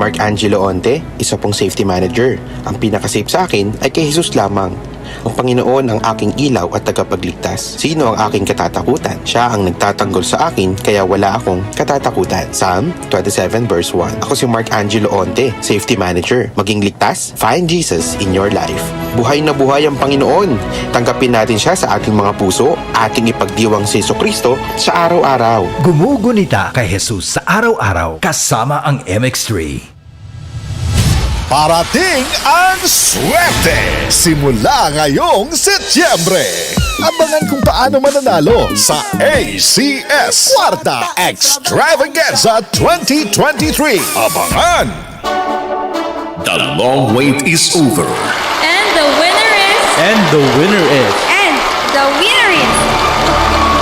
Mark Angelo Onte, isa pong safety manager. Ang pinaka-safe sa akin ay kay Jesus lamang. Ang Panginoon ang aking ilaw at tagapagligtas. Sino ang aking katatakutan? Siya ang nagtatanggol sa akin, kaya wala akong katatakutan. Psalm 27 verse 1. Ako si Mark Angelo Onte, safety manager. Maging ligtas? Find Jesus in your life. Buhay na buhay ang Panginoon. Tanggapin natin siya sa ating mga puso, ating ipagdiwang si Jesucristo sa araw-araw. Gumugunita kay Jesus sa araw-araw kasama ang MX3. Parating ang swerte! Simula ngayong Setyembre! Abangan kung paano mananalo sa ACS Kwarta Extravaganza 2023. Abangan! The long wait is over. And the winner is... And the winner is... And the winner is...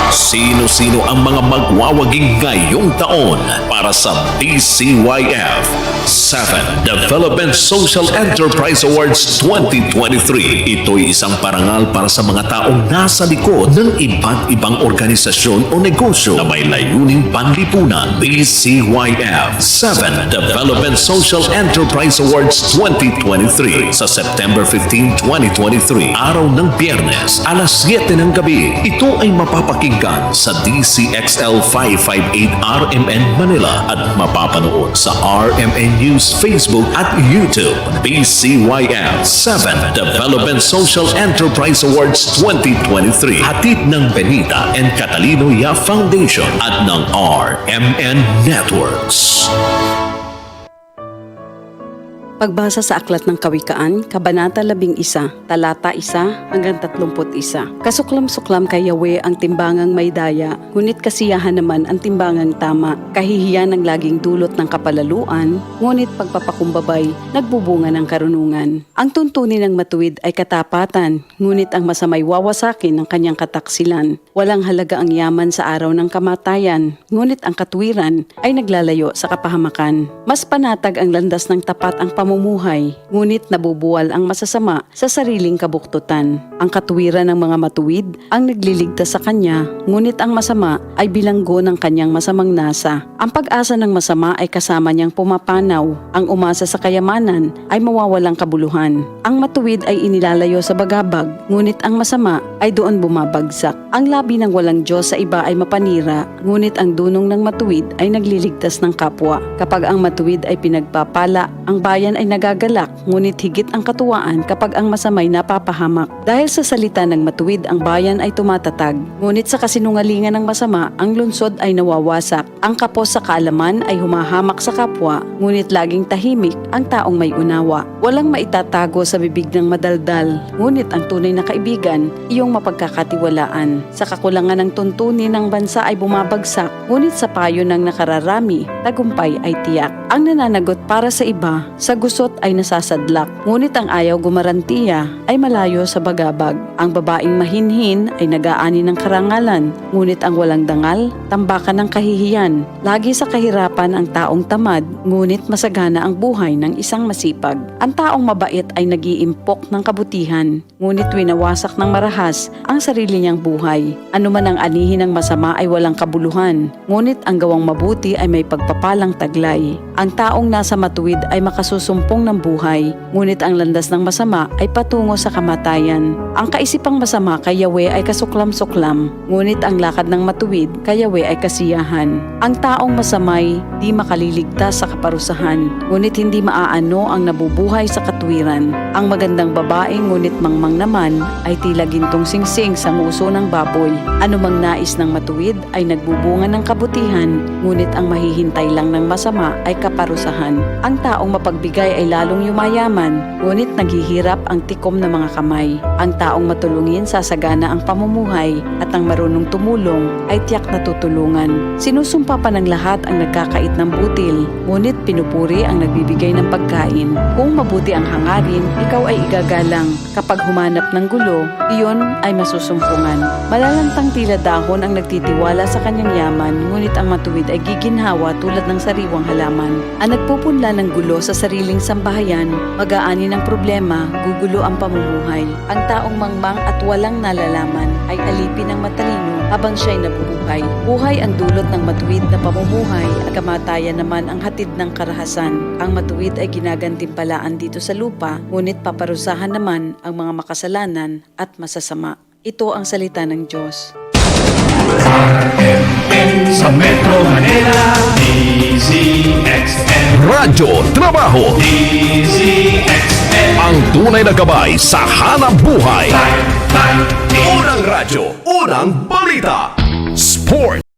Sino-sino ang mga magwawaging ngayong taon para sa DCYF 7 Development Social Enterprise Awards 2023. Ito'y isang parangal para sa mga taong nasa likod ng iba't ibang organisasyon o negosyo na may layuning panlipunan. DCYF 7 Development Social Enterprise Awards 2023 sa September 15, 2023, araw ng Biyernes, alas 7 ng gabi. Ito ay mapapakinggan sa DCXL 558 RMN Manila at mapapanood sa RMN News Facebook at YouTube. DCYF 7 Development Social Enterprise Awards 2023, hatid ng Benita and Catalino Ya Foundation at ng RMN Networks. Pagbasa sa Aklat ng Kawikaan, Kabanata 11, Talata 1 hanggang 31. Kasuklam-suklam kay Yahweh ang timbangang may daya, ngunit kasiyahan naman ang timbangang tama. Kahihiyan ang laging dulot ng kapalaluan, ngunit pagpapakumbabay, nagbubunga ng karunungan. Ang tuntunin ng matuwid ay katapatan, ngunit ang masamay wawasakin ng kanyang kataksilan. Walang halaga ang yaman sa araw ng kamatayan, ngunit ang katwiran ay naglalayo sa kapahamakan. Mas panatag ang landas ng tapat ang pamumuhay, ngunit nabubuwal ang masasama sa sariling kabuktutan. Ang katwiran ng mga matuwid ang nagliligtas sa kanya, ngunit ang masama ay bilanggo ng kanyang masamang nasa. Ang pag-asa ng masama ay kasama niyang pumapanaw. Ang umasa sa kayamanan ay mawawalang kabuluhan. Ang matuwid ay inilalayo sa bagabag, ngunit ang masama ay doon bumabagsak. Ang labi ng walang Diyos sa iba ay mapanira, ngunit ang dunong ng matuwid ay nagliligtas ng kapwa. Kapag ang matuwid ay pinagpapala, ang bayan ay nagagalak, ngunit higit ang katuwaan kapag ang masamay napapahamak. Dahil sa salita ng matuwid, ang bayan ay tumatatag, ngunit sa kasinungalingan ng masama, ang lungsod ay nawawasak. Ang kapos sa kaalaman ay humahamak sa kapwa, ngunit laging tahimik ang taong may unawa. Walang maitatago sa bibig ng madaldal, ngunit ang tunay na kaibigan, iyong mapagkakatiwalaan. Sa kakulangan ng tuntunin ng bansa ay bumabagsak, ngunit sa payo ng nakararami, tagumpay ay tiyak. Ang nananagot para sa iba, sa gusot ay nasasadlak, ngunit ang ayaw gumarantiya ay malayo sa bagabag. Ang babaeng mahinhin ay nag-aani ng karangalan, ngunit ang walang dangal, tambakan ng kahihiyan. Lagi sa kahirapan ang taong tamad, ngunit masagana ang buhay ng isang masipag. Ang taong mabait ay nag-iimpok ng kabutihan, ngunit winawasak ng marahas ang sarili niyang buhay. Ano man ang anihin ng masama ay walang kabuluhan, ngunit ang gawang mabuti ay may pagpapalang taglay. Ang taong nasa matuwid ay makasusumpong ng buhay, ngunit ang landas ng masama ay patungo sa kamatayan. Ang kaisipang masama kay Yahweh ay kasuklam-suklam, ngunit ang lakad ng matuwid kay Yahweh ay kasiyahan. Ang taong masamay di makaliligtas sa kaparusahan, ngunit hindi maaano ang nabubuhay sa katwiran. Ang magandang babae ngunit mangmang naman ay tila gintong singsing sa nguso ng baboy. Anumang nais ng matuwid ay nagbubunga ng kabutihan, ngunit ang mahihintay lang ng masama ay kaparusahan. Ang taong mapagbigay ay lalong yumayaman, ngunit naghihirap ang tikom ng mga kamay. Ang taong matulungin sasagana ang pamumuhay, at ang marunong tumulong ay tiyak na tutulungan. Sinusumpa pa ng lahat ang nagkakait ng butil, ngunit pinupuri ang nagbibigay ng pagkain. Kung mabuti ang hangarin, ikaw ay igagalang. Kapag humanap ng gulo, iyon ay masusumpungan. Malalantang tila dahon ang nagtitiwala sa kanyang yaman, ngunit ang matuwid ay giginhawa tulad ng sariwang halaman. Ang nagpupunla ng gulo sa sariling sambahayan, mag-aani ng problema, gugulo ang pamumuhay. Ang taong mangmang at walang nalalaman ay alipin ng matalino, habang siya'y nabubuhay. Buhay ang dulot ng matuwid na pamumuhay at kamatayan naman ang hatid ng karahasan. Ang matuwid ay ginagantimpalaan dito sa lupa, ngunit paparusahan naman ang mga makasalanan at masasama. Ito ang salita ng Diyos. Sa Metro Manila, DZXL. Radyo Trabaho, DZXL. ang tunay na gabay sa hanap buhay. Time. Unang radyo, unang balita. Sport.